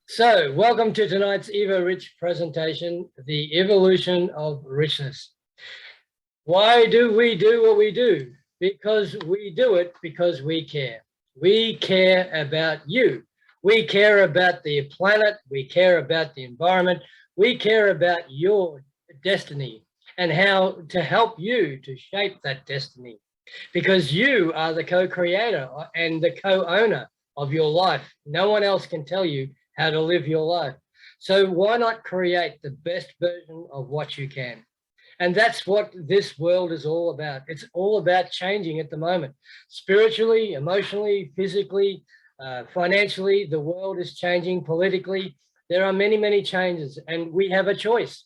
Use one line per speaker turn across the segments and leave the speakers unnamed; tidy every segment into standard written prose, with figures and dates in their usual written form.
So, welcome to tonight's Evorich presentation, The Evolution of Richness. Why do we do what we do? Because we do it because we care. We care about you. We care about the planet. We care about the environment. We care about your destiny and how to help you to shape that destiny. Because you are the co-creator and the co-owner of your life. No one else can tell you how to live your life. So why not create the best version of what you can? And that's what this world is all about. It's all about changing at the moment. Spiritually, emotionally, physically, financially, the world is changing politically. There are many, many changes, and we have a choice.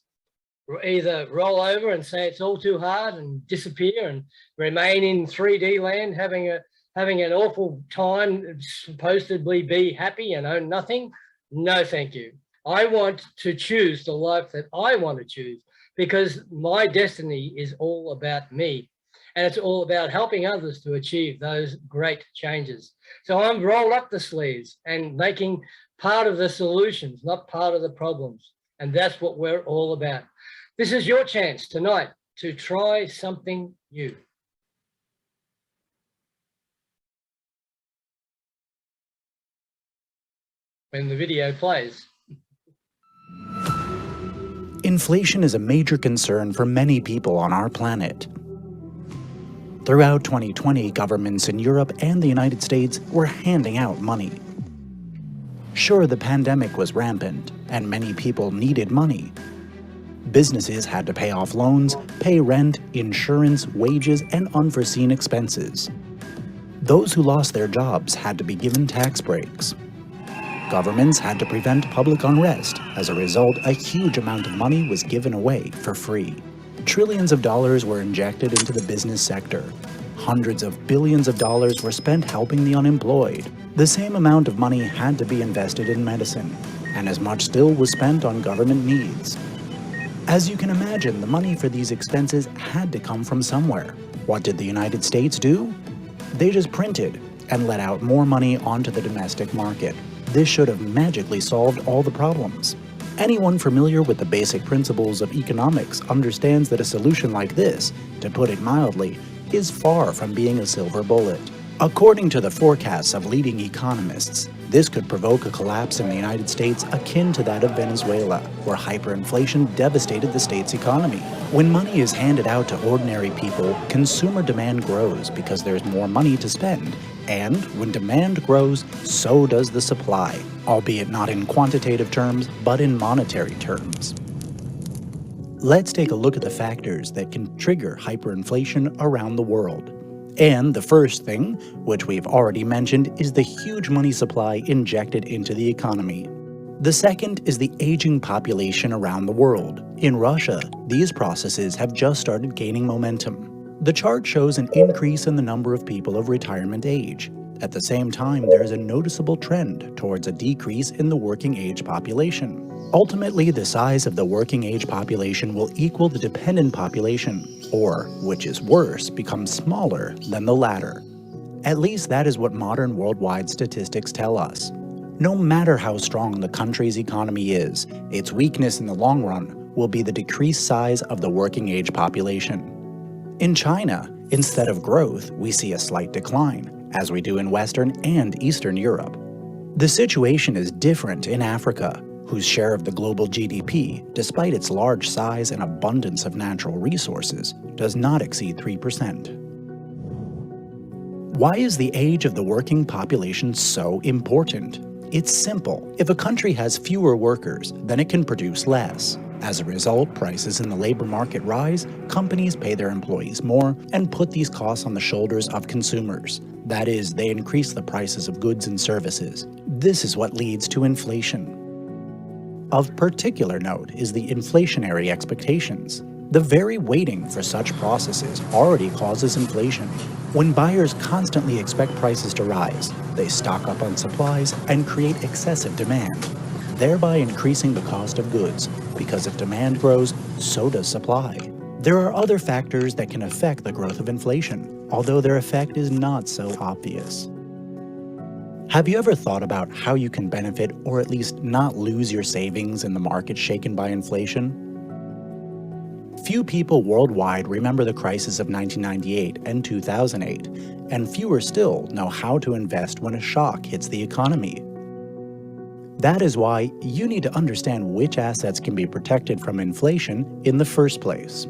Either roll over and say it's all too hard and disappear and remain in 3D land, having an awful time, supposedly be happy and own nothing. No, thank you. I want to choose the life that I want to choose because my destiny is all about me. And it's all about helping others to achieve those great changes. So I'm rolled up the sleeves and making part of the solutions, not part of the problems. And that's what we're all about. This is your chance tonight to try something new. When the video plays.
Inflation is a major concern for many people on our planet. Throughout 2020, governments in Europe and the United States were handing out money. Sure, the pandemic was rampant, and many people needed money. Businesses had to pay off loans, pay rent, insurance, wages, and unforeseen expenses. Those who lost their jobs had to be given tax breaks. Governments had to prevent public unrest. As a result, a huge amount of money was given away for free. Trillions of dollars were injected into the business sector. Hundreds of billions of dollars were spent helping the unemployed. The same amount of money had to be invested in medicine, and as much still was spent on government needs. As you can imagine, the money for these expenses had to come from somewhere. What did the United States do? They just printed and let out more money onto the domestic market. This should have magically solved all the problems. Anyone familiar with the basic principles of economics understands that a solution like this, to put it mildly, is far from being a silver bullet. According to the forecasts of leading economists, this could provoke a collapse in the United States akin to that of Venezuela, where hyperinflation devastated the state's economy. When money is handed out to ordinary people, consumer demand grows because there's more money to spend. And when demand grows, so does the supply, albeit not in quantitative terms, but in monetary terms. Let's take a look at the factors that can trigger hyperinflation around the world. And the first thing, which we've already mentioned, is the huge money supply injected into the economy. The second is the aging population around the world. In Russia, these processes have just started gaining momentum. The chart shows an increase in the number of people of retirement age. At the same time, there is a noticeable trend towards a decrease in the working age population. Ultimately, the size of the working age population will equal the dependent population, or, which is worse, become smaller than the latter. At least that is what modern worldwide statistics tell us. No matter how strong the country's economy is, its weakness in the long run will be the decreased size of the working age population. In China, instead of growth, we see a slight decline, as we do in Western and Eastern Europe. The situation is different in Africa, whose share of the global GDP, despite its large size and abundance of natural resources, does not exceed 3%. Why is the age of the working population so important? It's simple. If a country has fewer workers, then it can produce less. As a result, prices in the labor market rise, companies pay their employees more, and put these costs on the shoulders of consumers. That is, they increase the prices of goods and services. This is what leads to inflation. Of particular note is the inflationary expectations. The very waiting for such processes already causes inflation. When buyers constantly expect prices to rise, they stock up on supplies and create excessive demand, thereby increasing the cost of goods, because if demand grows, so does supply. There are other factors that can affect the growth of inflation, although their effect is not so obvious. Have you ever thought about how you can benefit or at least not lose your savings in the market shaken by inflation? Few people worldwide remember the crisis of 1998 and 2008, and fewer still know how to invest when a shock hits the economy. That is why you need to understand which assets can be protected from inflation in the first place.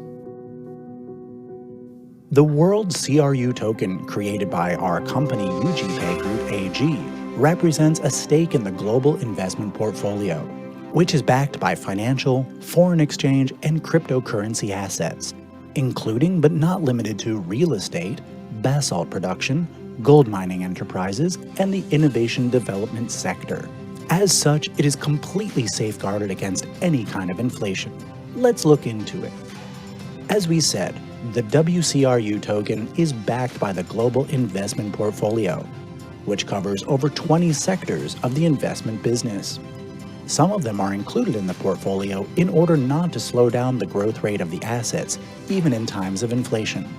The World CRU token created by our company UGPay Group AG represents a stake in the global investment portfolio, which is backed by financial, foreign exchange, and cryptocurrency assets, including but not limited to real estate, basalt production, gold mining enterprises, and the innovation development sector. As such, it is completely safeguarded against any kind of inflation. Let's look into it. As we said, the WCRU token is backed by the global investment portfolio, which covers over 20 sectors of the investment business. Some of them are included in the portfolio in order not to slow down the growth rate of the assets, even in times of inflation.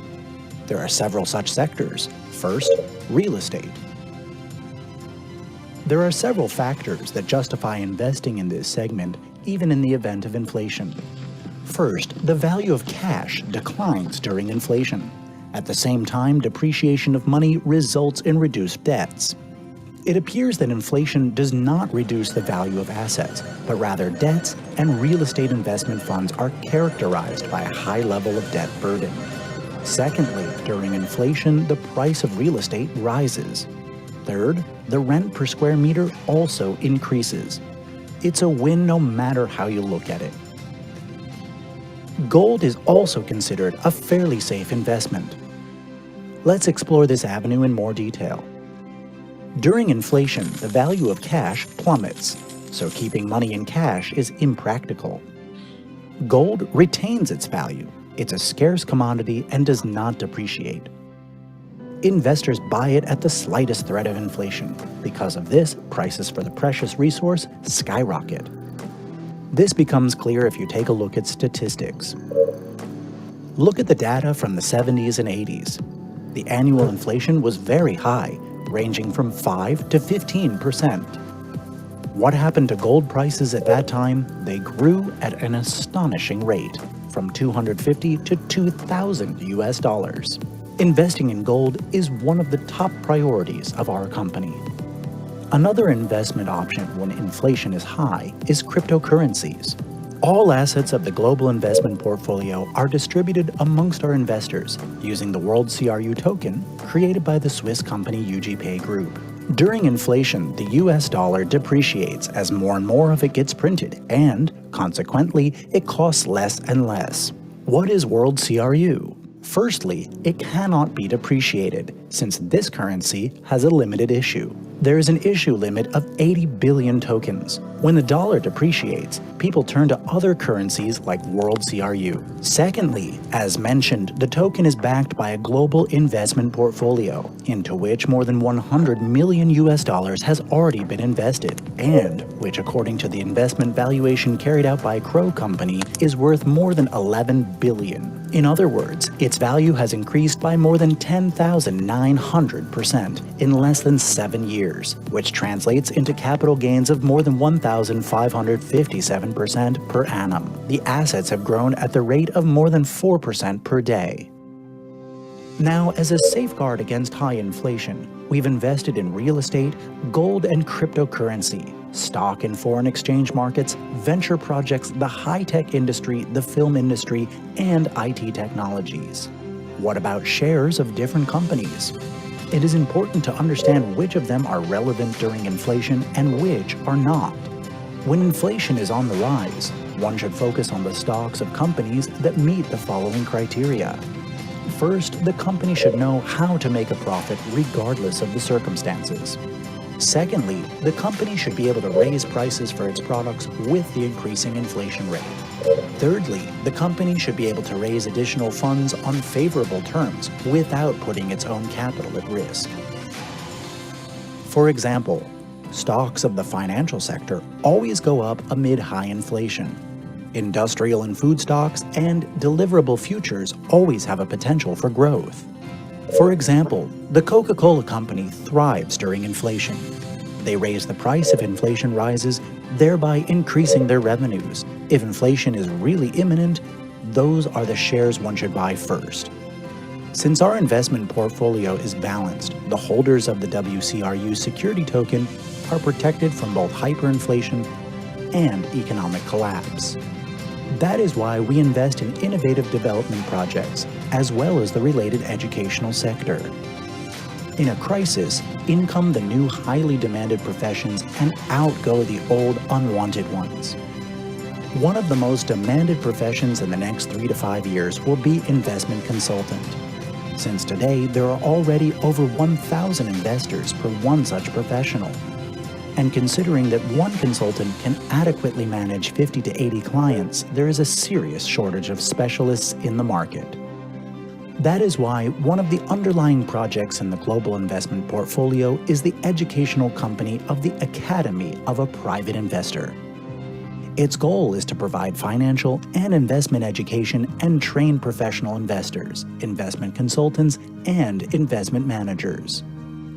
There are several such sectors. First, real estate. There are several factors that justify investing in this segment, even in the event of inflation. First, the value of cash declines during inflation. At the same time, depreciation of money results in reduced debts. It appears that inflation does not reduce the value of assets, but rather debts and real estate investment funds are characterized by a high level of debt burden. Secondly, during inflation, the price of real estate rises. Third, the rent per square meter also increases. It's a win no matter how you look at it. Gold is also considered a fairly safe investment. Let's explore this avenue in more detail. During inflation, the value of cash plummets, so keeping money in cash is impractical. Gold retains its value. It's a scarce commodity and does not depreciate. Investors buy it at the slightest threat of inflation. Because of this, prices for the precious resource skyrocket. This becomes clear if you take a look at statistics. Look at the data from the 70s and 80s. The annual inflation was very high, ranging from 5 to 15%. What happened to gold prices at that time? They grew at an astonishing rate, from $250 to $2,000 US. Investing in gold is one of the top priorities of our company. Another investment option when inflation is high is cryptocurrencies. All assets of the global investment portfolio are distributed amongst our investors using the World CRU token created by the Swiss company UGPay Group. During inflation, the US dollar depreciates as more and more of it gets printed, and, consequently, it costs less and less. What is World CRU? Firstly, it cannot be depreciated, since this currency has a limited issue. There is an issue limit of 80 billion tokens. When the dollar depreciates, people turn to other currencies like World CRU. Secondly, as mentioned, the token is backed by a global investment portfolio, into which more than 100 million US dollars has already been invested, and which, according to the investment valuation carried out by Crow Company, is worth more than 11 billion. In other words, its value has increased by more than 10,900% in less than 7 years, which translates into capital gains of more than 1,557% per annum. The assets have grown at the rate of more than 4% per day. Now, as a safeguard against high inflation, we've invested in real estate, gold and cryptocurrency, stock and foreign exchange markets, venture projects, the high-tech industry, the film industry, and IT technologies. What about shares of different companies? It is important to understand which of them are relevant during inflation and which are not. When inflation is on the rise, one should focus on the stocks of companies that meet the following criteria. First, the company should know how to make a profit regardless of the circumstances. Secondly, the company should be able to raise prices for its products with the increasing inflation rate. Thirdly, the company should be able to raise additional funds on favorable terms without putting its own capital at risk. For example, stocks of the financial sector always go up amid high inflation. Industrial and food stocks and deliverable futures always have a potential for growth. For example, the Coca-Cola company thrives during inflation. They raise the price if inflation rises, thereby increasing their revenues. If inflation is really imminent, those are the shares one should buy first. Since our investment portfolio is balanced, the holders of the WCRU security token are protected from both hyperinflation and economic collapse. That is why we invest in innovative development projects, as well as the related educational sector. In a crisis, in come the new highly demanded professions and out go the old unwanted ones. One of the most demanded professions in the next 3 to 5 years will be investment consultant. Since today, there are already over 1,000 investors per one such professional. And considering that one consultant can adequately manage 50 to 80 clients, there is a serious shortage of specialists in the market. That is why one of the underlying projects in the global investment portfolio is the educational company of the Academy of a Private Investor. Its goal is to provide financial and investment education and train professional investors, investment consultants, and investment managers.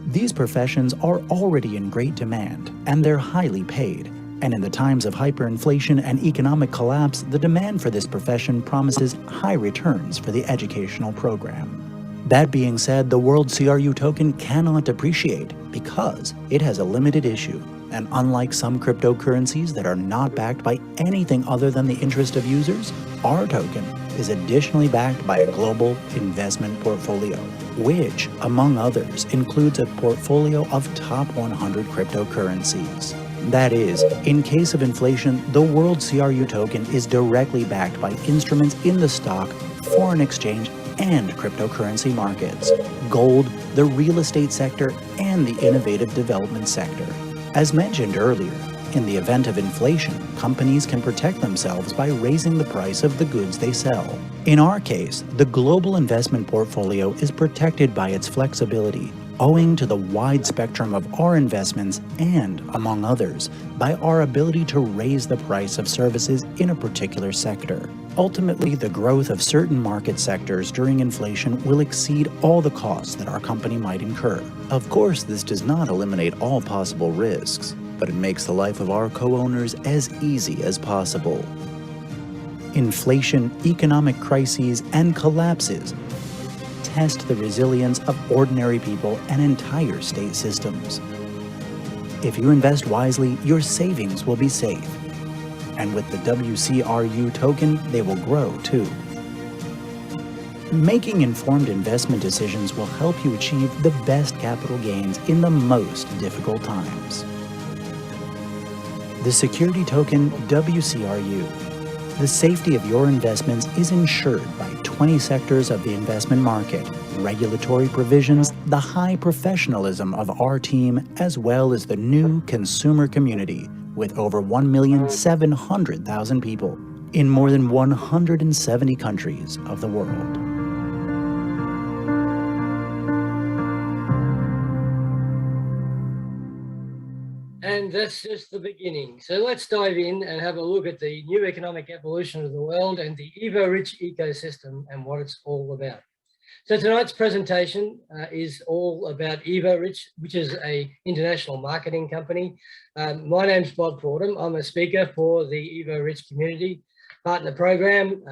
These professions are already in great demand, and they're highly paid. And in the times of hyperinflation and economic collapse, the demand for this profession promises high returns for the educational program. That being said, the World CRU token cannot depreciate because it has a limited issue. And unlike some cryptocurrencies that are not backed by anything other than the interest of users, our token is additionally backed by a global investment portfolio, which, among others, includes a portfolio of top 100 cryptocurrencies. That is, in case of inflation, the World CRU token is directly backed by instruments in the stock, foreign exchange, and cryptocurrency markets, gold, the real estate sector, and the innovative development sector. As mentioned earlier, in the event of inflation, companies can protect themselves by raising the price of the goods they sell. In our case, the global investment portfolio is protected by its flexibility, owing to the wide spectrum of our investments and, among others, by our ability to raise the price of services in a particular sector. Ultimately, the growth of certain market sectors during inflation will exceed all the costs that our company might incur. Of course, this does not eliminate all possible risks, but it makes the life of our co-owners as easy as possible. Inflation, economic crises, and collapses test the resilience of ordinary people and entire state systems. If you invest wisely, your savings will be safe. And with the WCRU token, they will grow too. Making informed investment decisions will help you achieve the best capital gains in the most difficult times. The security token WCRU. The safety of your investments is ensured by 20 sectors of the investment market, regulatory provisions, the high professionalism of our team, as well as the new consumer community with over 1,700,000 people in more than 170 countries of the world.
And that's just the beginning. So let's dive in and have a look at the new economic evolution of the world and the Evorich ecosystem and what it's all about. So tonight's presentation is all about Evorich, which is an international marketing company. My name's Bob Fordham. I'm a speaker for the Evorich community partner program,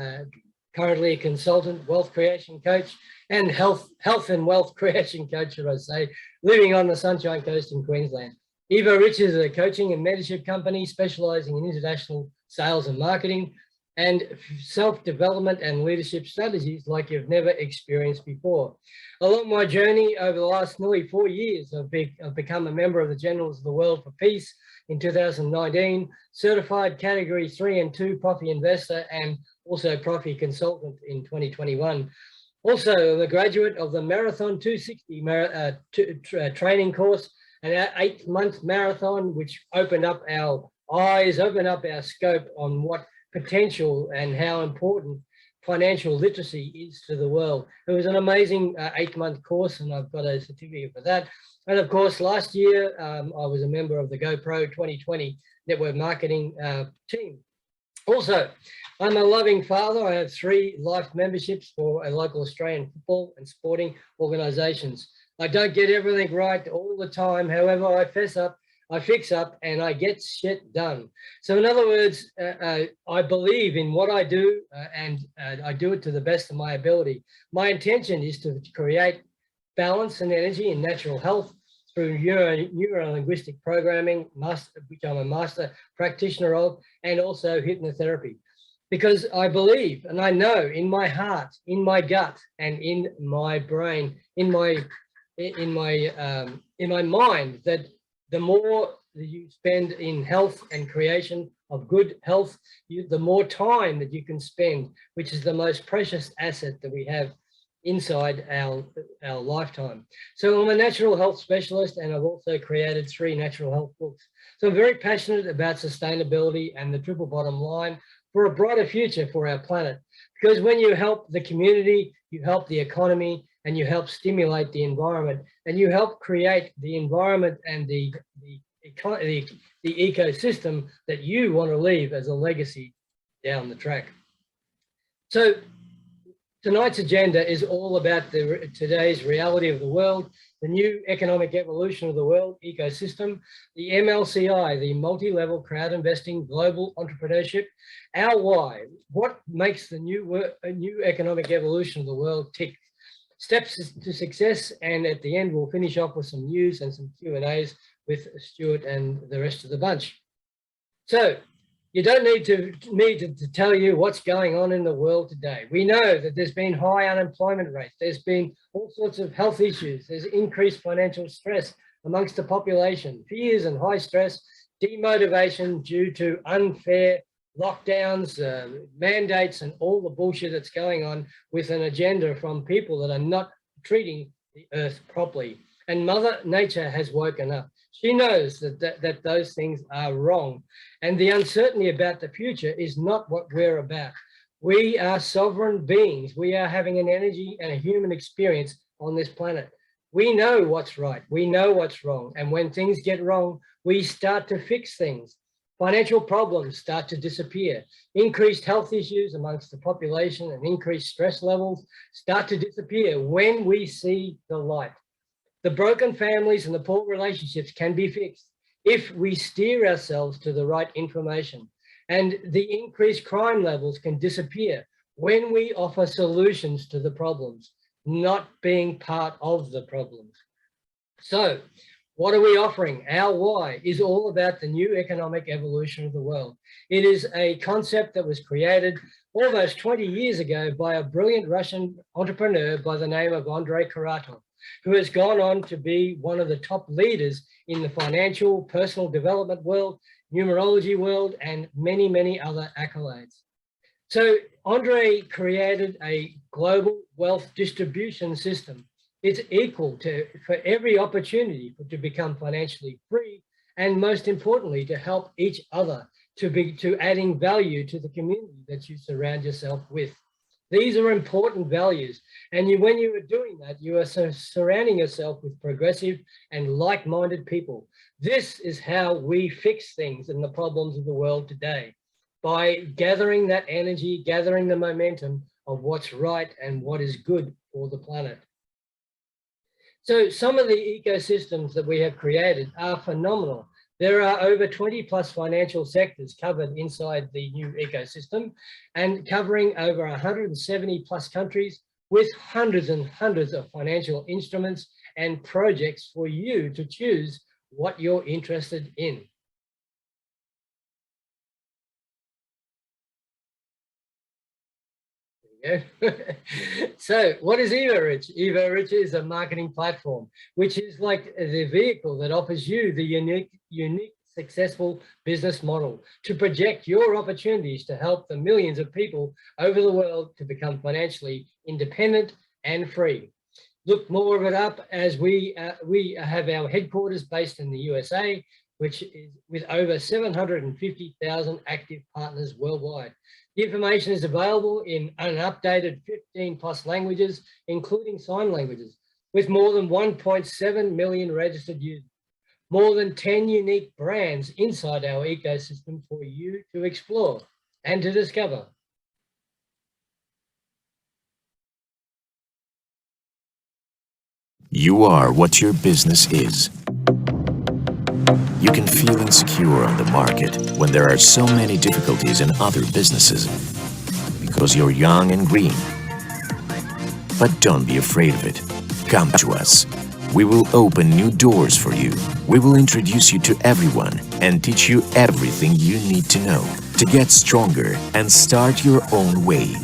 currently a consultant, wealth creation coach, and health and wealth creation coach, should I say, living on the Sunshine Coast in Queensland. Evorich is a coaching and mentorship company specializing in international sales and marketing and self-development and leadership strategies like you've never experienced before. Along my journey over the last nearly 4 years, I've become a member of the Generals of the World for Peace in 2019, certified category 3 and 2 Profi investor and also Profi consultant in 2021. Also, I'm a graduate of the Marathon 260 training course, an 8-month marathon, which opened up our eyes, opened up our scope on what potential and how important financial literacy is to the world. It was an amazing 8-month course, and I've got a certificate for that. And of course, last year, I was a member of the GoPro 2020 network marketing team. Also, I'm a loving father. I have 3 life memberships for a local Australian football and sporting organisations. I don't get everything right all the time. However, I fess up I fix up, and I get shit done. So in other words, I believe in what I do, and I do it to the best of my ability. My intention is to create balance and energy and natural health through neuro-linguistic programming, which I'm a master practitioner of, and also hypnotherapy. Because I believe and I know in my heart, in my gut, and in my brain, in my mind, that the more that you spend in health and creation of good health, the more time that you can spend, which is the most precious asset that we have inside our lifetime. So I'm a natural health specialist, and I've also created 3 natural health books. So I'm very passionate about sustainability and the triple bottom line for a brighter future for our planet. Because when you help the community, you help the economy, and you help stimulate the environment, and you help create the environment and the ecosystem that you want to leave as a legacy down the track. So tonight's agenda is all about today's reality of the world, the new economic evolution of the world ecosystem, the MLCI, the multi-level crowd investing global entrepreneurship, our why, what makes the new economic evolution of the world tick, steps to success, and at the end we'll finish off with some news and some Q&As with Stuart and the rest of the bunch. So you don't need me to tell you what's going on in the world today. We know that there's been high unemployment rates. There's been all sorts of health issues. There's increased financial stress amongst the population, fears and high stress, demotivation due to unfair lockdowns, mandates, and all the bullshit that's going on with an agenda from people that are not treating the earth properly. And Mother Nature has woken up. She knows that those things are wrong. And the uncertainty about the future is not what we're about. We are sovereign beings. We are having an energy and a human experience on this planet. We know what's right. We know what's wrong. And when things get wrong, we start to fix things. Financial problems start to disappear. Increased health issues amongst the population and increased stress levels start to disappear when we see the light. The broken families and the poor relationships can be fixed if we steer ourselves to the right information. And the increased crime levels can disappear when we offer solutions to the problems, not being part of the problems. So what are we offering? Our why is all about the new economic evolution of the world. It is a concept that was created almost 20 years ago by a brilliant Russian entrepreneur by the name of Andrei Karatov, who has gone on to be one of the top leaders in the financial, personal development world, numerology world, and many, many other accolades. So Andrei created a global wealth distribution system. It's equal for every opportunity to become financially free, and most importantly, to help each other, to adding value to the community that you surround yourself with. These are important values. And when you are doing that, you are surrounding yourself with progressive and like-minded people. This is how we fix things and the problems of the world today, by gathering that energy, gathering the momentum of what's right and what is good for the planet. So some of the ecosystems that we have created are phenomenal. There are over 20 plus financial sectors covered inside the new ecosystem, and covering over 170 plus countries, with hundreds and hundreds of financial instruments and projects for you to choose what you're interested in. So what is Evorich? Evorich is a marketing platform, which is like the vehicle that offers you the unique, successful business model to project your opportunities to help the millions of people over the world to become financially independent and free. Look more of it up, as we have our headquarters based in the USA, which is with over 750,000 active partners worldwide. The information is available in an updated 15 plus languages, including sign languages, with more than 1.7 million registered users, more than 10 unique brands inside our ecosystem for you to explore and to discover.
You are what your business is. You can feel insecure on the market when there are so many difficulties in other businesses because you're young and green. But don't be afraid of it. Come to us. We will open new doors for you. We will introduce you to everyone and teach you everything you need to know to get stronger and start your own way.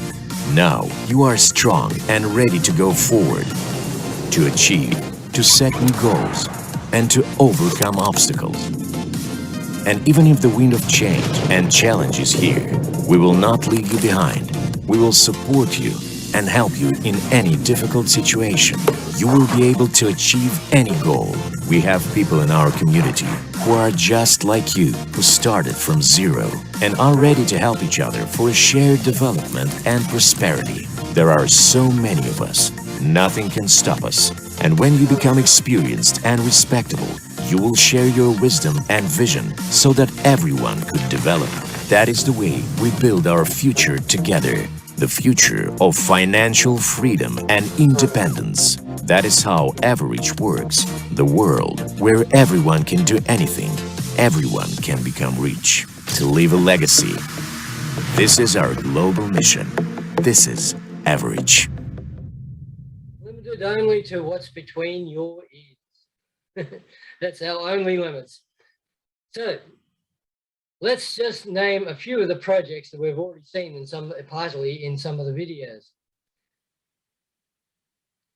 Now you are strong and ready to go forward, to achieve, to set new goals, and to overcome obstacles. And even if the wind of change and challenge is here, we will not leave you behind. We will support you and help you in any difficult situation. You will be able to achieve any goal. We have people in our community who are just like you, who started from zero and are ready to help each other for a shared development and prosperity. There are so many of us. Nothing can stop us. And when you become experienced and respectable, you will share your wisdom and vision so that everyone could develop. That is the way we build our future together. The future of financial freedom and independence. That is how Evorich works. The world where everyone can do anything, everyone can become rich, to leave a legacy. This is our global mission. This is Evorich.
Limited only to what's between your ears. That's our only limits. So let's just name a few of the projects that we've already seen in partly in some of the videos.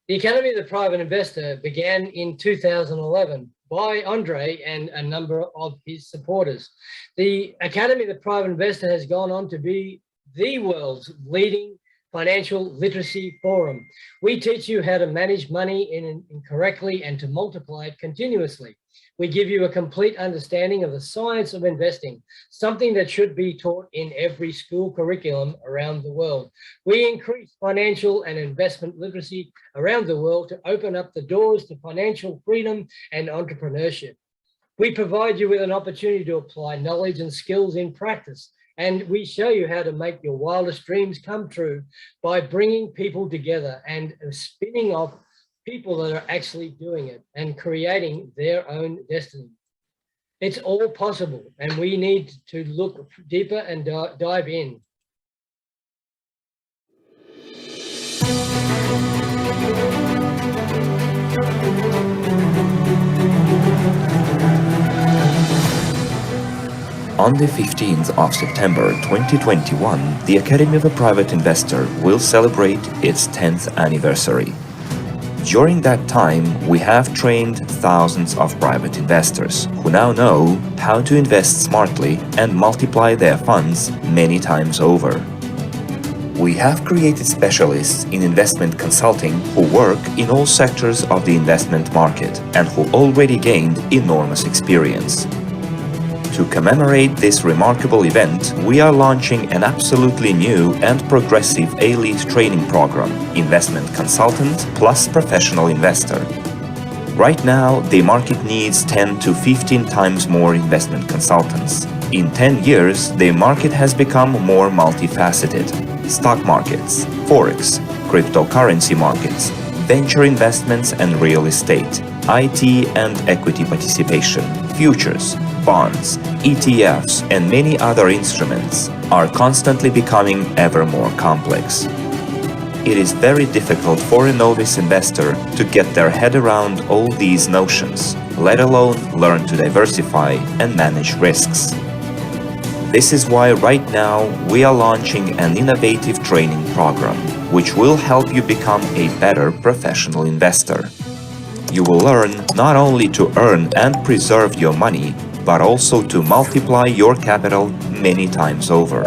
The Academy of the Private Investor began in 2011 by Andre and a number of his supporters. The Academy of the Private Investor has gone on to be the world's leading financial literacy forum. We teach you how to manage money correctly and to multiply it continuously. We give you a complete understanding of the science of investing, something that should be taught in every school curriculum around the world. We increase financial and investment literacy around the world to open up the doors to financial freedom and entrepreneurship. We provide you with an opportunity to apply knowledge and skills in practice, and we show you how to make your wildest dreams come true by bringing people together and spinning off people that are actually doing it and creating their own destiny. It's all possible, and we need to look deeper and dive in.
On the 15th of September 2021, the Academy of a Private Investor will celebrate its 10th anniversary. During that time, we have trained thousands of private investors who now know how to invest smartly and multiply their funds many times over. We have created specialists in investment consulting who work in all sectors of the investment market and who already gained enormous experience. To commemorate this remarkable event, we are launching an absolutely new and progressive elite training program, Investment Consultant plus Professional Investor. Right now, the market needs 10 to 15 times more investment consultants. In 10 years, the market has become more multifaceted. Stock markets, forex, cryptocurrency markets, venture investments and real estate, IT and equity participation, futures, bonds, ETFs, and many other instruments are constantly becoming ever more complex. It is very difficult for a novice investor to get their head around all these notions, let alone learn to diversify and manage risks. This is why right now we are launching an innovative training program, which will help you become a better professional investor. You will learn not only to earn and preserve your money, but also to multiply your capital many times over.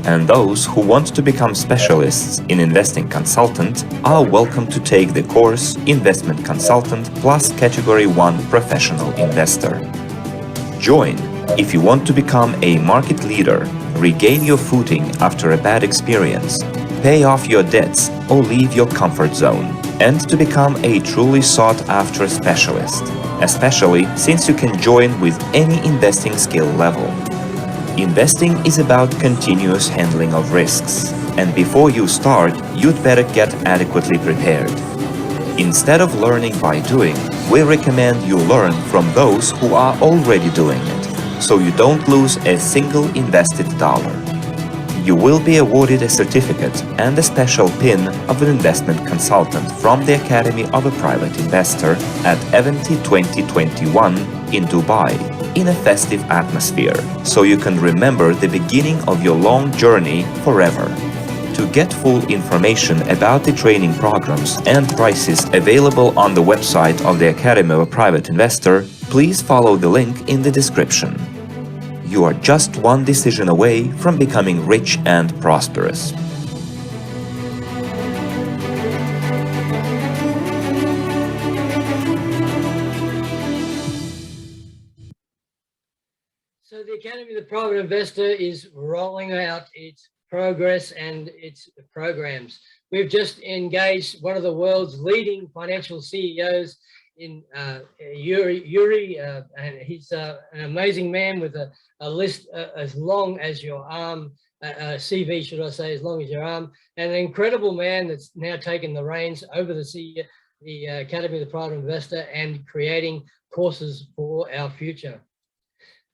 And those who want to become specialists in investing consultant are welcome to take the course Investment Consultant plus Category 1 Professional Investor. Join if you want to become a market leader, regain your footing after a bad experience, pay off your debts or leave your comfort zone, and to become a truly sought-after specialist, especially since you can join with any investing skill level. Investing is about continuous handling of risks, and before you start, you'd better get adequately prepared. Instead of learning by doing, we recommend you learn from those who are already doing it, so you don't lose a single invested dollar. You will be awarded a certificate and a special pin of an investment consultant from the Academy of a Private Investor at Evorich 2021 in Dubai, in a festive atmosphere, so you can remember the beginning of your long journey forever. To get full information about the training programs and prices available on the website of the Academy of a Private Investor, please follow the link in the description. You are just one decision away from becoming rich and prosperous.
So the Academy of the Private Investor is rolling out its progress and its programs. We've just engaged one of the world's leading financial CEOs in Yuri, and he's an amazing man with a list as long as your arm, CV, should I say, as long as your arm, and an incredible man that's now taken the reins over the Academy of the Private Investor and creating courses for our future.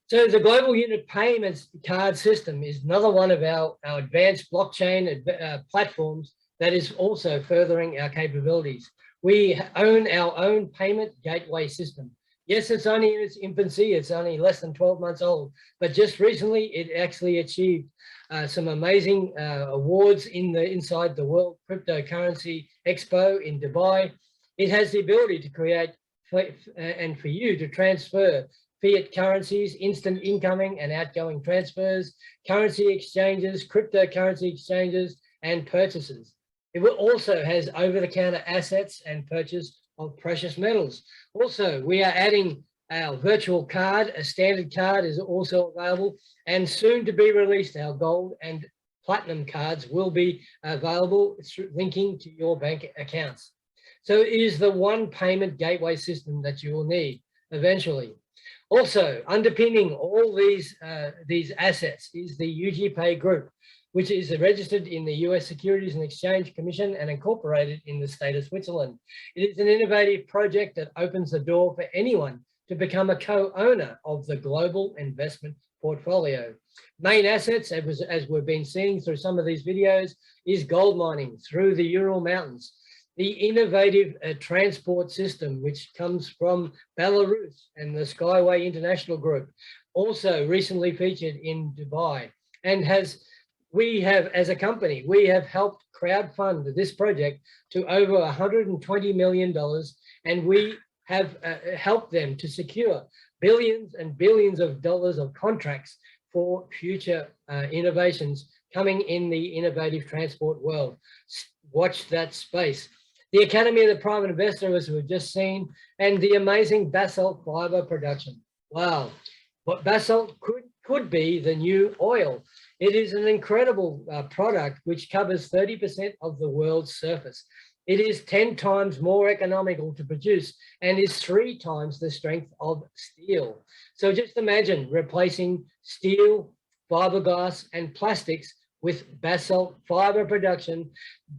So the global unit payments card system is another one of our advanced blockchain platforms that is also furthering our capabilities. We own our own payment gateway system. Yes, it's only in its infancy. It's only less than 12 months old, but just recently it actually achieved some amazing awards inside the World Cryptocurrency Expo in Dubai. It has the ability to create and for you to transfer fiat currencies, instant incoming and outgoing transfers, currency exchanges, cryptocurrency exchanges, and purchases. It also has over-the-counter assets and purchase of precious metals. Also, we are adding our virtual card. A standard card is also available, and soon to be released, our gold and platinum cards will be available linking to your bank accounts. So it is the one payment gateway system that you will need eventually. Also, underpinning all these assets is the UGPay Group, which is registered in the US Securities and Exchange Commission and incorporated in the state of Switzerland. It is an innovative project that opens the door for anyone to become a co-owner of the global investment portfolio. Main assets, as we've been seeing through some of these videos, is gold mining through the Ural Mountains. The innovative transport system, which comes from Belarus and the Skyway International Group, also recently featured in Dubai, and we have, as a company, we have helped crowdfund this project to over $120 million, and we have helped them to secure billions and billions of dollars of contracts for future innovations coming in the innovative transport world. Watch that space. The Academy of the Private Investor, as we've just seen, and the amazing basalt fiber production. Wow, what basalt could be the new oil. It is an incredible product which covers 30% of the world's surface. It is 10 times more economical to produce and is 3 times the strength of steel. So just imagine replacing steel, fiberglass, and plastics with basalt fiber production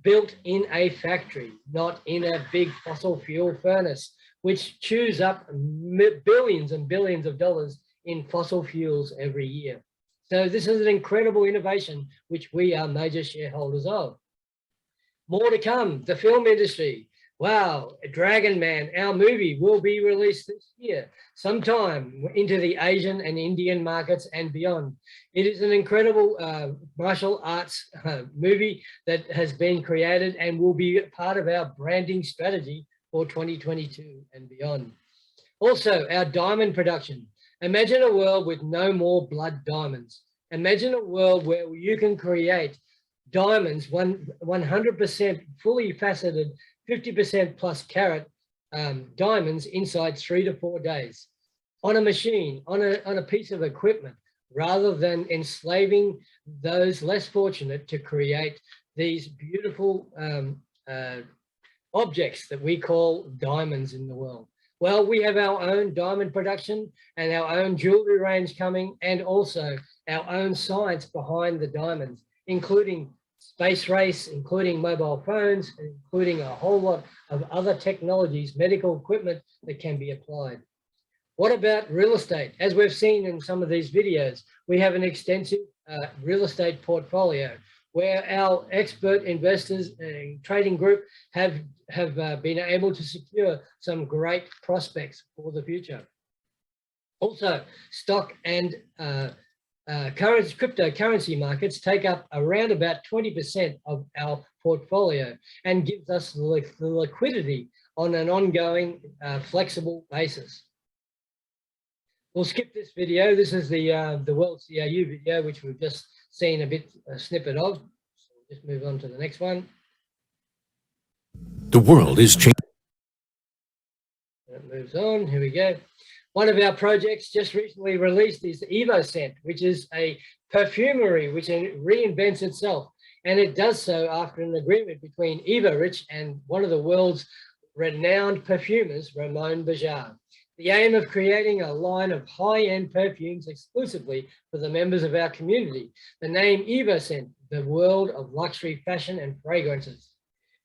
built in a factory, not in a big fossil fuel furnace, which chews up billions and billions of dollars in fossil fuels every year. So this is an incredible innovation, which we are major shareholders of. More to come, the film industry. Wow, Dragon Man, our movie, will be released this year, sometime into the Asian and Indian markets and beyond. It is an incredible martial arts movie that has been created and will be part of our branding strategy for 2022 and beyond. Also, our diamond production. Imagine a world with no more blood diamonds. Imagine a world where you can create diamonds, 100% fully faceted, 50% plus carat diamonds inside 3 to 4 days on a machine, on a piece of equipment, rather than enslaving those less fortunate to create these beautiful objects that we call diamonds in the world. Well, we have our own diamond production and our own jewelry range coming, and also our own science behind the diamonds, including space race, including mobile phones, and including a whole lot of other technologies, medical equipment that can be applied. What about real estate? As we've seen in some of these videos, we have an extensive real estate portfolio where our expert investors and trading group have been able to secure some great prospects for the future. Also, stock and cryptocurrency markets take up around about 20% of our portfolio and gives us the liquidity on an ongoing flexible basis. We'll skip this video. This is the World CRU video, which we've just seen a snippet of. So we'll just move on to the next one.
The world is changing.
It moves on. Here we go. One of our projects just recently released is EvoScent, which is a perfumery which reinvents itself. And it does so after an agreement between Evorich and one of the world's renowned perfumers, Ramon Bajar. The aim of creating a line of high-end perfumes exclusively for the members of our community. The name EvoScent, the world of luxury fashion and fragrances.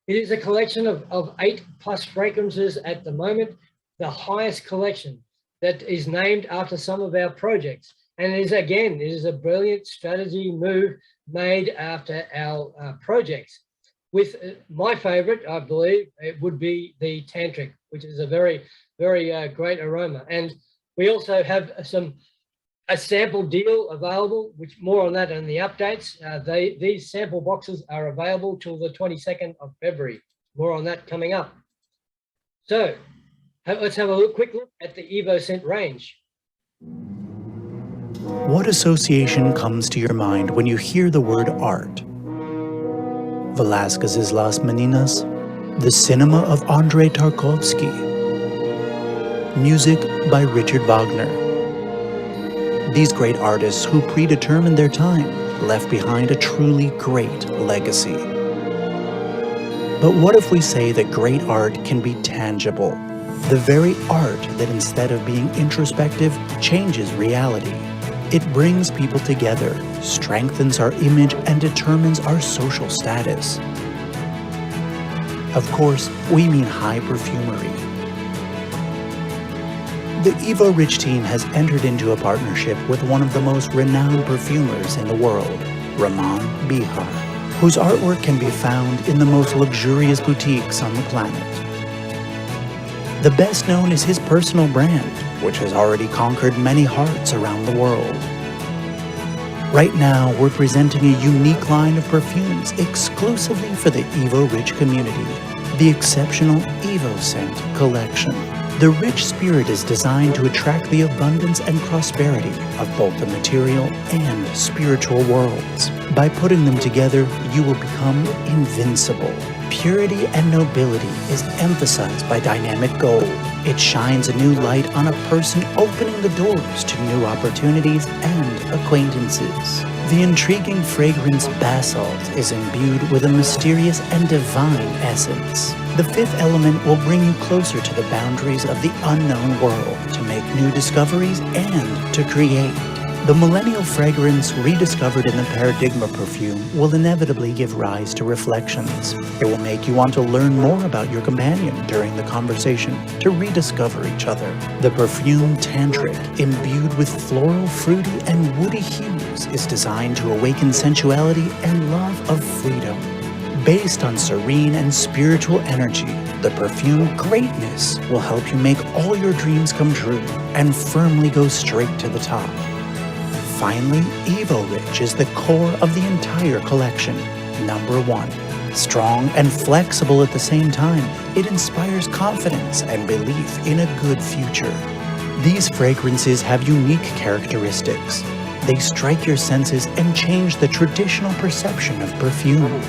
It is a collection of 8+ fragrances at the moment, the highest collection that is named after some of our projects. And it is a brilliant strategy move made after our projects. With my favorite, I believe, it would be the Tantric, which is a very great aroma. And we also have a sample deal available, which more on that in the updates. These sample boxes are available till the 22nd of February. More on that coming up. So let's have a quick look at the EvoScent range.
What association comes to your mind when you hear the word art? Velázquez's Las Meninas, the cinema of Andrei Tarkovsky, music by Richard Wagner. These great artists who predetermined their time left behind a truly great legacy. But what if we say that great art can be tangible? The very art that instead of being introspective, changes reality. It brings people together, strengthens our image, and determines our social status. Of course, we mean high perfumery. The Evorich team has entered into a partnership with one of the most renowned perfumers in the world, Ramon Bajar, whose artwork can be found in the most luxurious boutiques on the planet. The best known is his personal brand, which has already conquered many hearts around the world. Right now, we're presenting a unique line of perfumes exclusively for the Evorich community, the exceptional EvoScent collection. The rich spirit is designed to attract the abundance and prosperity of both the material and spiritual worlds. By putting them together, you will become invincible. Purity and nobility is emphasized by dynamic gold. It shines a new light on a person, opening the doors to new opportunities and acquaintances. The intriguing fragrance Basalt is imbued with a mysterious and divine essence. The fifth element will bring you closer to the boundaries of the unknown world to make new discoveries and to create. The millennial fragrance rediscovered in the Paradigma perfume will inevitably give rise to reflections. It will make you want to learn more about your companion during the conversation, to rediscover each other. The perfume Tantric, imbued with floral, fruity, and woody hues, is designed to awaken sensuality and love of freedom. Based on serene and spiritual energy, the perfume Greatness will help you make all your dreams come true and firmly go straight to the top. Finally, Evorich is the core of the entire collection. Number 1. Strong and flexible at the same time, it inspires confidence and belief in a good future. These fragrances have unique characteristics. They strike your senses and change the traditional perception of perfume.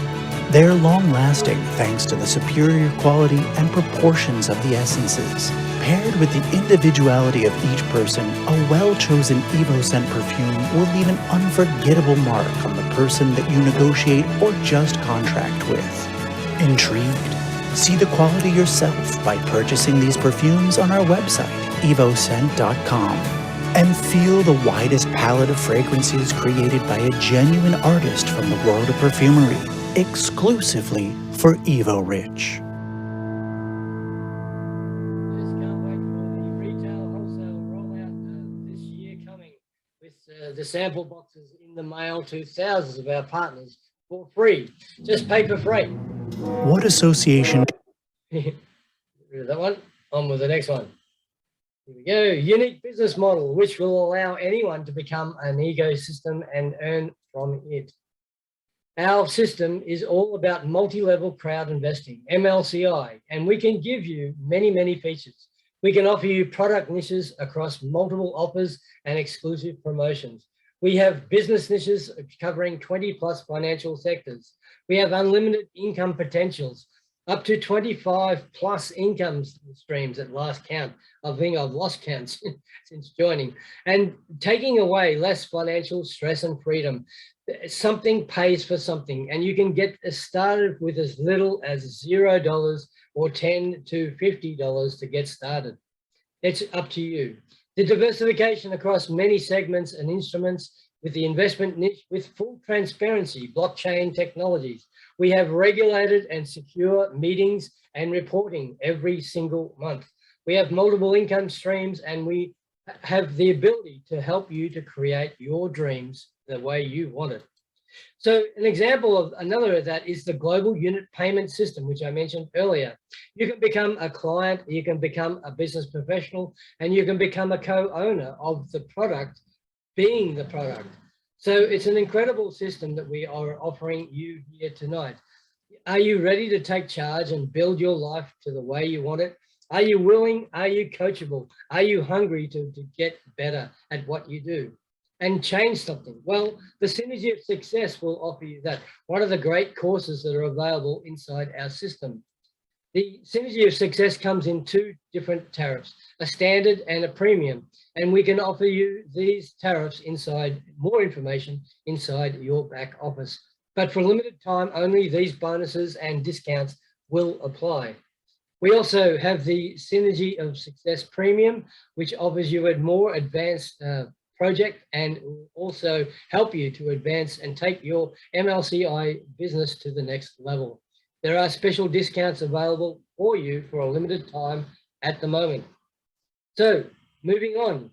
They are long-lasting thanks to the superior quality and proportions of the essences. Paired with the individuality of each person, a well-chosen EvoScent perfume will leave an unforgettable mark on the person that you negotiate or just contract with. Intrigued? See the quality yourself by purchasing these perfumes on our website, evoscent.com. And feel the widest palette of fragrances created by a genuine artist from the world of perfumery. exclusively for Evorich.
Just can't wait for the retail wholesale rollout this year coming with the sample boxes in the mail to thousands of our partners for free. Just pay for freight.
What association
Get rid of that one. On with the next one. Here we go. Unique business model, which will allow anyone to become an ecosystem and earn from it. Our system is all about multi-level crowd investing, MLCI, and we can give you many, many features. We can offer you product niches across multiple offers and exclusive promotions. We have business niches covering 20 plus financial sectors. We have unlimited income potentials, up to 25 plus income streams at last count. I think I've lost count since joining, and taking away less financial stress and freedom. Something pays for something, and you can get started with as little as $0 or $10 to $50 to get started. It's up to you. The diversification across many segments and instruments with the investment niche with full transparency, blockchain technologies. We have regulated and secure meetings and reporting every single month. We have multiple income streams, and we have the ability to help you to create your dreams the way you want it. So an example of another of that is the global unit payment system, which I mentioned earlier. You can become a client, you can become a business professional, and you can become a co-owner of the product, being the product. So it's an incredible system that we are offering you here tonight. Are you ready to take charge and build your life to the way you want it? Are you willing? Are you coachable? Are you hungry to get better at what you do and change something? Well, the Synergy of Success will offer you that. One of the great courses that are available inside our system. The Synergy of Success comes in two different tariffs, a standard and a premium. And we can offer you these tariffs inside, more information inside your back office. But for a limited time, only these bonuses and discounts will apply. We also have the Synergy of Success Premium, which offers you a more advanced project and will also help you to advance and take your MLCI business to the next level. There are special discounts available for you for a limited time at the moment. So moving on.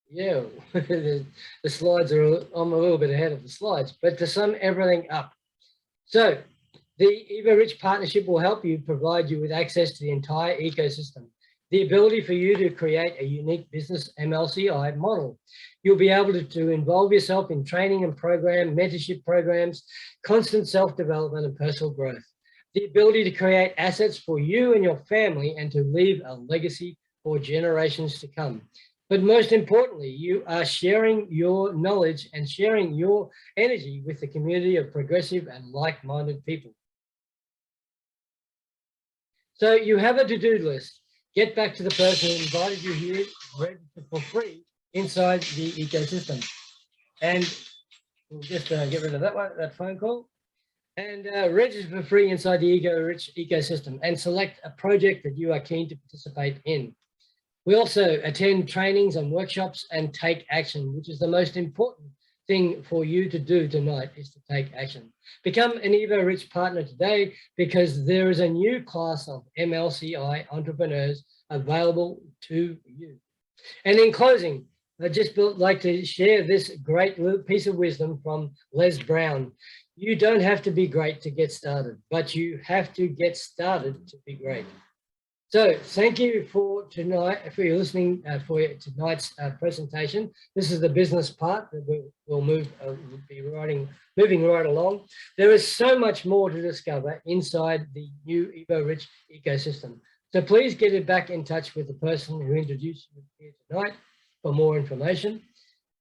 Yeah, the slides are, I'm a little bit ahead of the slides, but to sum everything up. So the Evorich partnership will help you, provide you with access to the entire ecosystem, the ability for you to create a unique business MLCI model. You'll be able to involve yourself in training and program, mentorship programs, constant self-development and personal growth. The ability to create assets for you and your family and to leave a legacy for generations to come. But most importantly, you are sharing your knowledge and sharing your energy with the community of progressive and like-minded people. So you have a to-do list. Get back to the person who invited you here, register for free inside the ecosystem. And we'll just get rid of that phone call. And register for free inside the Evorich ecosystem and select a project that you are keen to participate in. We also attend trainings and workshops and take action, which is the most important thing for you to do tonight, is to take action. Become an Evorich partner today, because there is a new class of MLCI entrepreneurs available to you. And in closing, I'd just like to share this great piece of wisdom from Les Brown. You don't have to be great to get started, but you have to get started to be great. So thank you for tonight, for your listening for tonight's presentation. This is the business part that we'll moving right along. There is so much more to discover inside the new Evorich ecosystem. So please get back in touch with the person who introduced you here tonight for more information.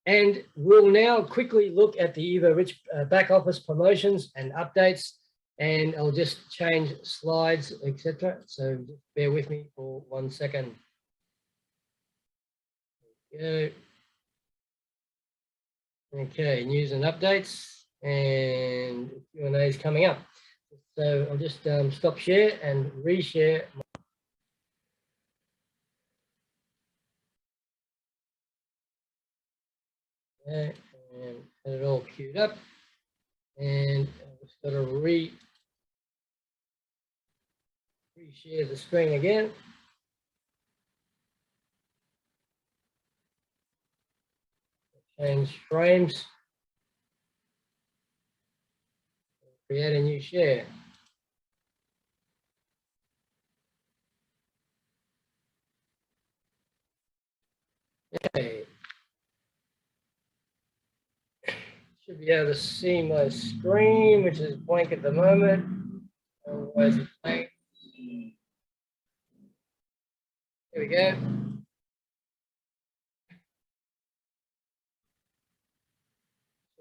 And we'll now quickly look at the Evorich back office promotions and updates. And I'll just change slides, etc. So just bear with me for 1 second. Okay, news and updates, and Q&A is coming up. So I'll just stop share and reshare. Okay, and get it all queued up. And I've just got to re-share the screen again. Change frames. Create a new share. Okay. Should be able to see my screen, which is blank at the moment. Otherwise it's blank. There we go.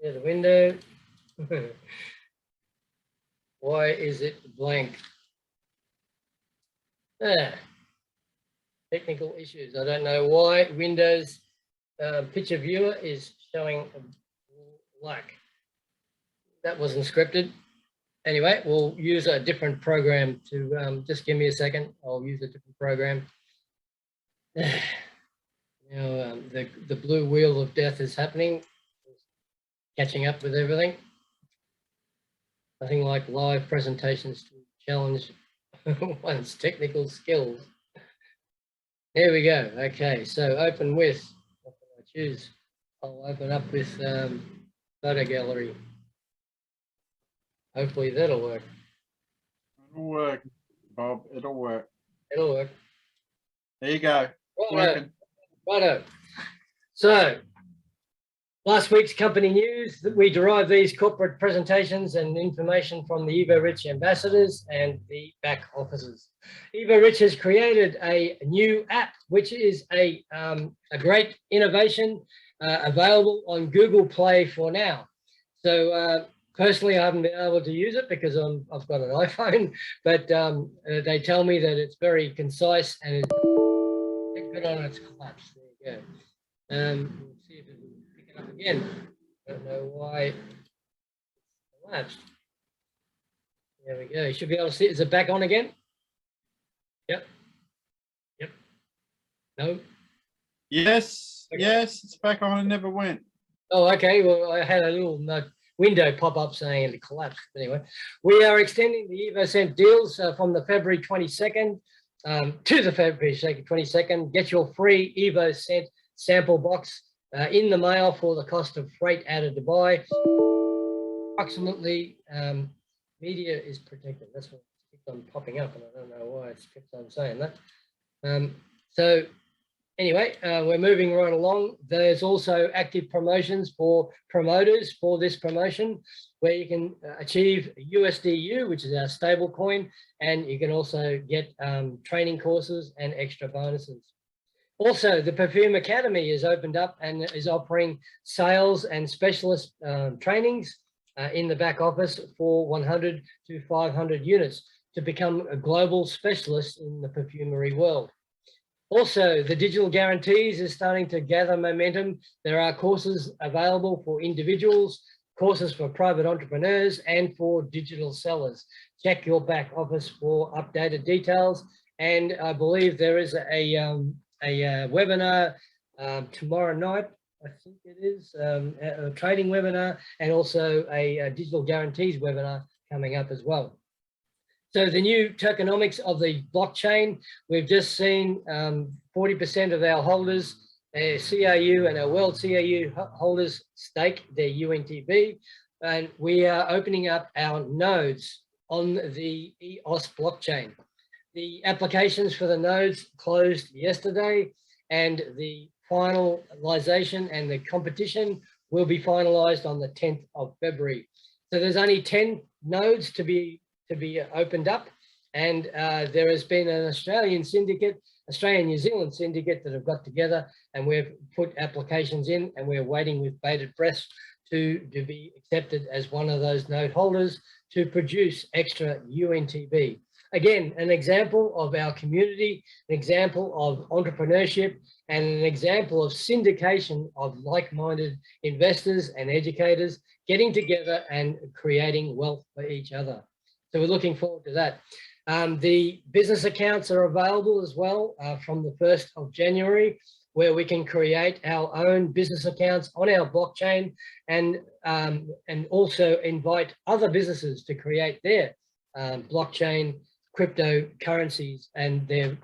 Share the window. Why is it blank? Technical issues. I don't know why Windows picture viewer is showing black. That wasn't scripted. Anyway, we'll use a different program to just give me a second. I'll use a different program. Now the blue wheel of death is happening, catching up with everything. Nothing like live presentations to challenge one's technical skills. There we go. Okay, so open with, what can I choose? I'll open up with photo gallery. Hopefully that'll work.
It'll work, Bob. It'll work.
It'll work.
There you go. Working.
Righto. So, last week's company news, that we derive these corporate presentations and information from the Evorich ambassadors and the back offices. Evorich has created a new app, which is a great innovation available on Google Play for now. So personally, I haven't been able to use it because I've got an iPhone, but they tell me that it's very concise and it's good on its collapse. There you go. We'll see if it will pick it up again. Don't know why it collapsed. There we go. You should be able to see. Is it back on again? Yep. Yep. No.
Yes.
Okay.
Yes. It's back on. It never went.
Oh, okay. Well, I had a little window pop up saying it collapsed. Anyway, we are extending the EvoCent deals from the February 22nd to the February 22nd. Get your free EvoCent sample box in the mail for the cost of freight out of Dubai. Approximately, media is protected. That's what keeps on popping up, and I don't know why it's kept on saying that. So anyway, we're moving right along. There's also active promotions for promoters for this promotion, where you can achieve USDU, which is our stable coin, and you can also get training courses and extra bonuses. Also, the Perfume Academy is opened up and is offering sales and specialist trainings in the back office for 100 to 500 units to become a global specialist in the perfumery world. Also, the digital guarantees is starting to gather momentum. There are courses available for individuals, courses for private entrepreneurs, and for digital sellers. Check your back office for updated details. And I believe there is a webinar tomorrow night, I think it is, a trading webinar, and also a digital guarantees webinar coming up as well. So the new tokenomics of the blockchain, we've just seen 40% of our holders, CRU and our world CRU holders stake their UNTB, and we are opening up our nodes on the EOS blockchain. The applications for the nodes closed yesterday, and the finalization and the competition will be finalized on the 10th of February. So there's only 10 nodes to be opened up, and there has been an Australian New Zealand syndicate that have got together, and we've put applications in, and we're waiting with bated breath to be accepted as one of those node holders to produce extra UNTB. Again, an example of our community, an example of entrepreneurship, and an example of syndication of like-minded investors and educators getting together and creating wealth for each other. So we're looking forward to that. The business accounts are available as well from the 1st of January. where we can create our own business accounts on our blockchain and also invite other businesses to create their blockchain cryptocurrencies and their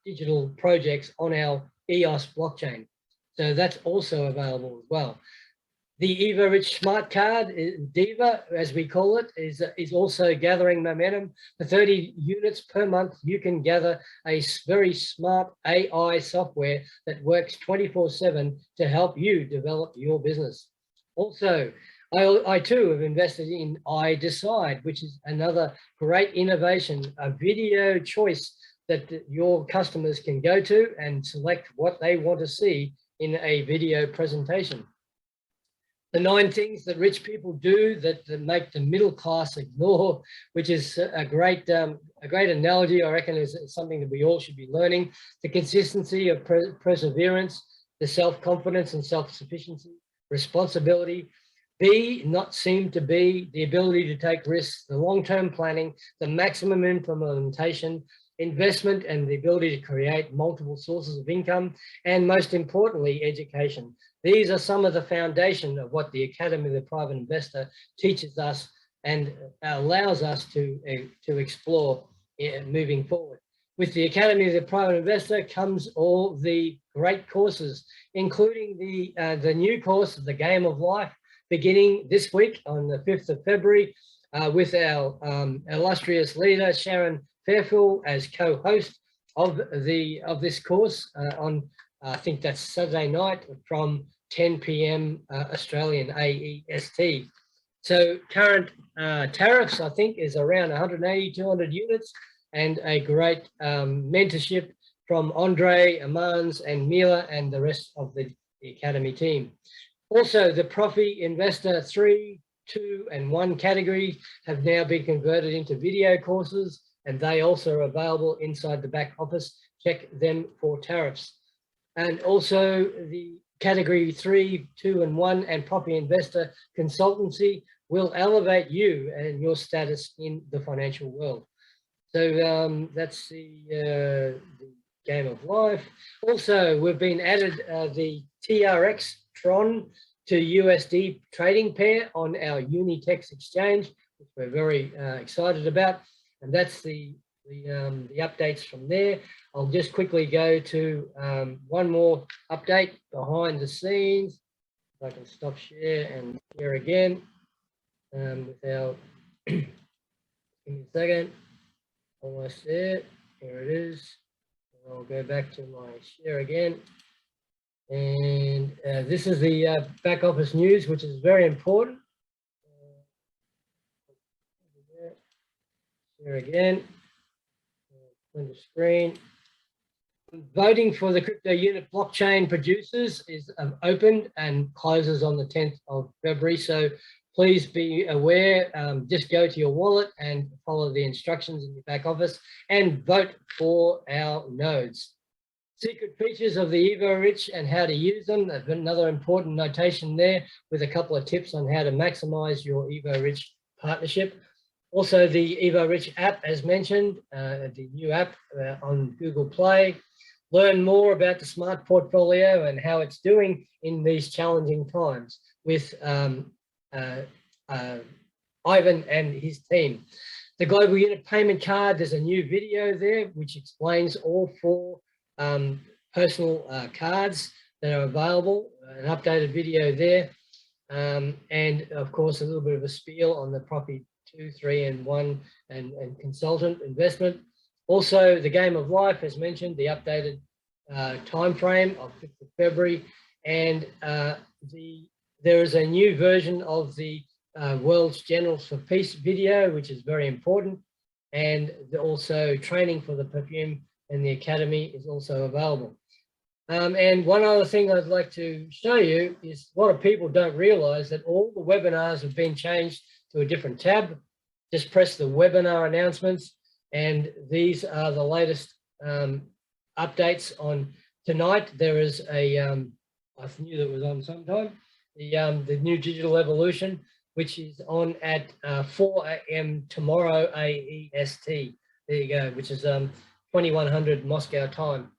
digital projects on our EOS blockchain. So that's also available as well. The Evorich Smart Card, DEVA, as we call it, is also gathering momentum. For 30 units per month, you can gather a very smart AI software that works 24/7 to help you develop your business. Also, I too have invested in iDecide, which is another great innovation, a video choice that your customers can go to and select what they want to see in a video presentation. The 9 things that rich people do that make the middle class ignore, which is a great analogy, I reckon, is something that we all should be learning. The consistency of perseverance, the self-confidence and self-sufficiency, responsibility, be, not seem to be, the ability to take risks, the long-term planning, the maximum implementation, investment and the ability to create multiple sources of income, and most importantly, education. These are some of the foundation of what the Academy of the Private Investor teaches us and allows us to explore moving forward. With the Academy of the Private Investor comes all the great courses, including the new course of the Game of Life, beginning this week on the 5th of February with our illustrious leader, Sharon Fairfield, as co-host of this course on, I think that's Saturday night from 10 p.m. Australian AEST. So current tariffs, I think, is around 180, 200 units, and a great mentorship from Andre, Amans, and Mila, and the rest of the Academy team. Also, the Profi Investor 3, 2, and 1 categories have now been converted into video courses, and they also are available inside the back office. Check them for tariffs. And also the category 3, 2, and 1 and Profi Investor Consultancy will elevate you and your status in the financial world. So that's the Game of Life. Also, we've been added the TRX Tron to USD trading pair on our Unitex exchange, which we're very excited about. And that's the updates from there. I'll just quickly go to one more update behind the scenes. If I can stop share and share again without, give me a second. Almost there. Here it is. I'll go back to my share again. And this is the back office news, which is very important. Share again. On the screen. Voting for the crypto unit blockchain producers is opened and closes on the 10th of February. So please be aware, just go to your wallet and follow the instructions in your back office and vote for our nodes. Secret features of the Evorich and how to use them. There's another important notation there with a couple of tips on how to maximize your Evorich partnership. Also, the Evorich app, as mentioned, the new app on Google Play. Learn more about the smart portfolio and how it's doing in these challenging times with Ivan and his team. The Global Unit Payment Card, there's a new video there which explains all 4 personal cards that are available, an updated video there. And of course, a little bit of a spiel on the Profi 2, 3, and 1 and consultant investment. Also, the Game of Life, as mentioned, the updated time frame of 5th of February, and there is a new version of the World's Generals for Peace video, which is very important, and also training for the perfume and the Academy is also available. And one other thing I'd like to show you is a lot of people don't realize that all the webinars have been changed to a different tab. Just press the webinar announcements, and these are the latest updates on tonight. There is a, I knew that was on sometime, the new Digital Evolution, which is on at 4 a.m. tomorrow AEST. There you go, which is 2100 Moscow time.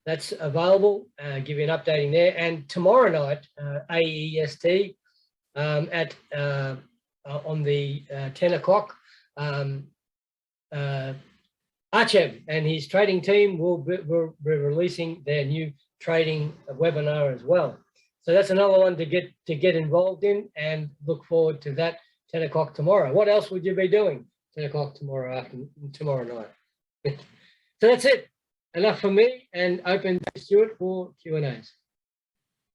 that's available. Give you an updating there. And tomorrow night, AEST at on the 10 o'clock, Archem and his trading team will be releasing their new trading webinar as well. So that's another one to get involved in, and look forward to that 10 o'clock tomorrow. What else would you be doing 10 o'clock tomorrow night? So that's it. Enough for me, and open to Stuart for Q&As.